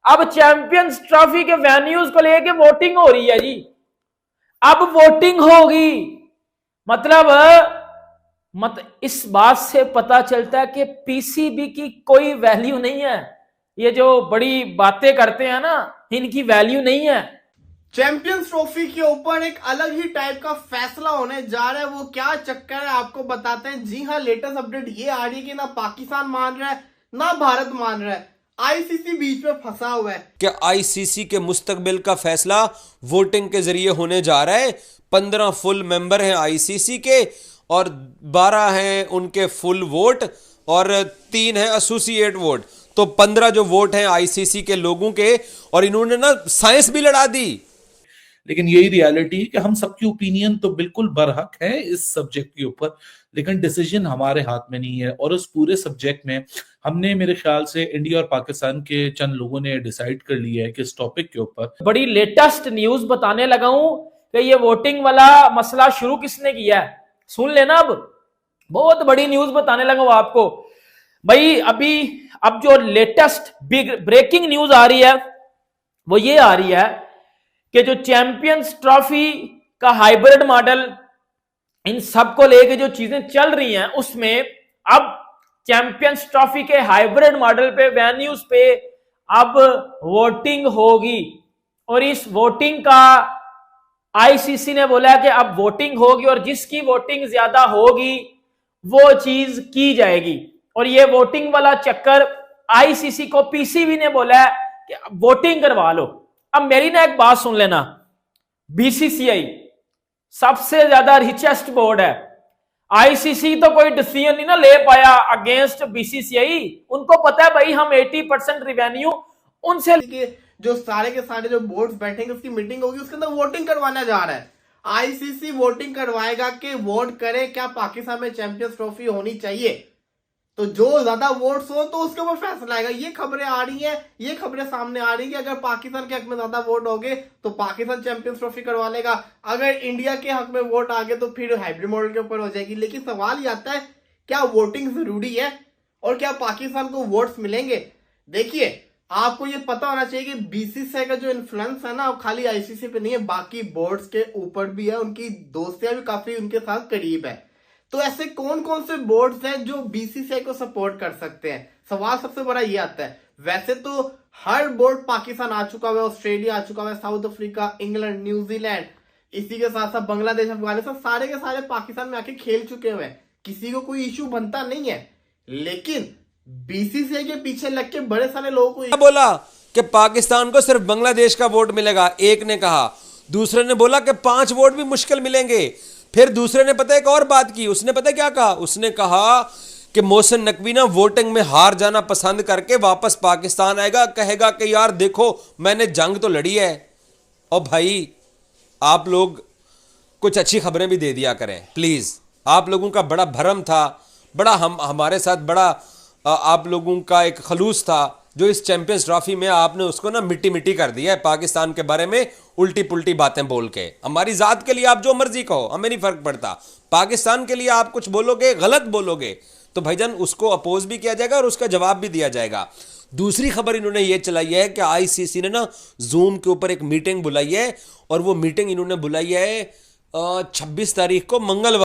अब champions trophy के venues को लेके वोटिंग हो रही है जी। अब वोटिंग होगी, मतलब इस बात से पता चलता है कि पीसीबी की कोई वैल्यू नहीं है। ये जो बड़ी बातें करते हैं ना, इनकी वैल्यू नहीं है। चैंपियंस ट्रॉफी के ऊपर एक अलग ही टाइप का फैसला होने जा रहा है। वो क्या चक्कर है आपको बताते हैं। जी हाँ, लेटेस्ट अपडेट ये आ रही है कि ना पाकिस्तान मान रहा है ना भारत मान रहा है, आईसीसी बीच में फंसा हुआ है। क्या आईसीसी के मुस्तकबिल का फैसला वोटिंग के जरिए होने जा रहा है। 15 फुल मेंबर हैं आईसीसी के और 12 हैं उनके फुल वोट और 3 हैं एसोसिएट वोट। तो 15 जो वोट हैं आईसीसी के लोगों के, और इन्होंने ना साइंस भी लड़ा दी। लेकिन यही रियलिटी है कि हम सबकी ओपिनियन तो बिल्कुल बरहक है इस सब्जेक्ट के ऊपर, लेकिन डिसीजन हमारे हाथ में नहीं है। और उस पूरे सब्जेक्ट में हमने, मेरे ख्याल से इंडिया और पाकिस्तान के चंद लोगों ने डिसाइड कर लिया है कि इस टॉपिक के ऊपर बड़ी लेटेस्ट न्यूज बताने लगा हूं कि ये वोटिंग वाला मसला शुरू किसने किया है, सुन लेना। अब बहुत बड़ी न्यूज बताने लगा हूं आपको भाई। अब जो लेटेस्ट बिग ब्रेकिंग न्यूज आ रही है वो ये आ रही है कि जो चैंपियंस ट्रॉफी का हाइब्रिड मॉडल, इन सब को लेके जो चीजें चल रही हैं, उसमें अब चैंपियंस ट्रॉफी के हाइब्रिड मॉडल पे, वेन्यूज पे अब वोटिंग होगी। और इस वोटिंग का आईसीसी ने बोला है कि अब वोटिंग होगी और जिसकी वोटिंग ज्यादा होगी वो चीज की जाएगी। और ये वोटिंग वाला चक्कर आईसीसी को पीसीबी ने बोला है कि वोटिंग करवा लो। अब मेरी ना एक बात सुन लेना, बीसीसीआई सबसे ज्यादा रिचेस्ट बोर्ड है। आईसीसी तो कोई डिसीजन नहीं ना ले पाया अगेंस्ट बीसीसीआई। उनको पता है भाई हम 80% रिवेन्यू उनसे, जो सारे के सारे जो बोर्ड्स बैठेंगे उसकी मीटिंग होगी, उसके अंदर वोटिंग करवाना जा रहा है। आईसीसी वोटिंग करवाएगा कि वोट करे क्या पाकिस्तान में चैंपियंस ट्रॉफी होनी चाहिए। तो जो ज्यादा वोट्स हो तो उसके ऊपर फैसला आएगा। ये खबरें आ रही हैं, ये खबरें सामने आ रही है कि अगर पाकिस्तान के हक में ज्यादा वोट हो गए तो पाकिस्तान चैंपियंस ट्रॉफी करवा लेगा, अगर इंडिया के हक में वोट आ गए तो फिर हाइब्रिड मॉडल के ऊपर हो जाएगी। लेकिन सवाल ये आता है, क्या वोटिंग जरूरी है और क्या पाकिस्तान को वोट्स मिलेंगे? देखिए, आपको ये पता होना चाहिए कि बीसीसीआई का जो इन्फ्लुएंस है ना, वो खाली आईसीसी पे नहीं है, बाकी बोर्ड्स के ऊपर भी है। उनकी दोस्तियां भी काफी उनके साथ करीब है। तो ऐसे कौन कौन से बोर्ड्स हैं जो बीसीसीआई को सपोर्ट कर सकते हैं? सवाल सबसे बड़ा ये आता है। वैसे तो हर बोर्ड पाकिस्तान आ चुका है, ऑस्ट्रेलिया आ चुका है, साउथ अफ्रीका, इंग्लैंड, न्यूजीलैंड, इसी के साथ साथ बांग्लादेश, अफगानिस्तान, सारे के सारे पाकिस्तान में आके खेल चुके हुए हैं। किसी को कोई इश्यू बनता नहीं है। लेकिन बीसीसीआई के पीछे लग के बड़े सारे लोगों को बोला कि पाकिस्तान को सिर्फ बांग्लादेश का वोट मिलेगा, एक ने कहा। दूसरे ने बोला कि 5 वोट भी मुश्किल मिलेंगे। फिर दूसरे ने पता एक और बात की, उसने पता क्या कहा? उसने कहा कि मोहसिन नकवी ना वोटिंग में हार जाना पसंद करके वापस पाकिस्तान आएगा, कहेगा कि यार देखो मैंने जंग तो लड़ी है। और भाई आप लोग कुछ अच्छी खबरें भी दे दिया करें प्लीज। आप लोगों का बड़ा भरम था, बड़ा हमारे साथ बड़ा आप लोगों का एक खलूस था जो इस चैंपियंस ट्रॉफी में आपने उसको ना मिट्टी मिट्टी कर दिया है पाकिस्तान के बारे में उल्टी पुल्टी बातें बोल के। हमारी जात के लिए आप जो मर्जी कहो, हमें नहीं फर्क पड़ता। पाकिस्तान के लिए आप कुछ बोलोगे, गलत बोलोगे तो भाईजान उसको अपोज भी किया जाएगा और उसका जवाब भी दिया जाएगा। दूसरी खबर इन्होंने ये चलाई है कि आईसीसी ने ना जूम के ऊपर एक मीटिंग बुलाई है और वो मीटिंग इन्होंने बुलाई है 26 तारीख को मंगलवार।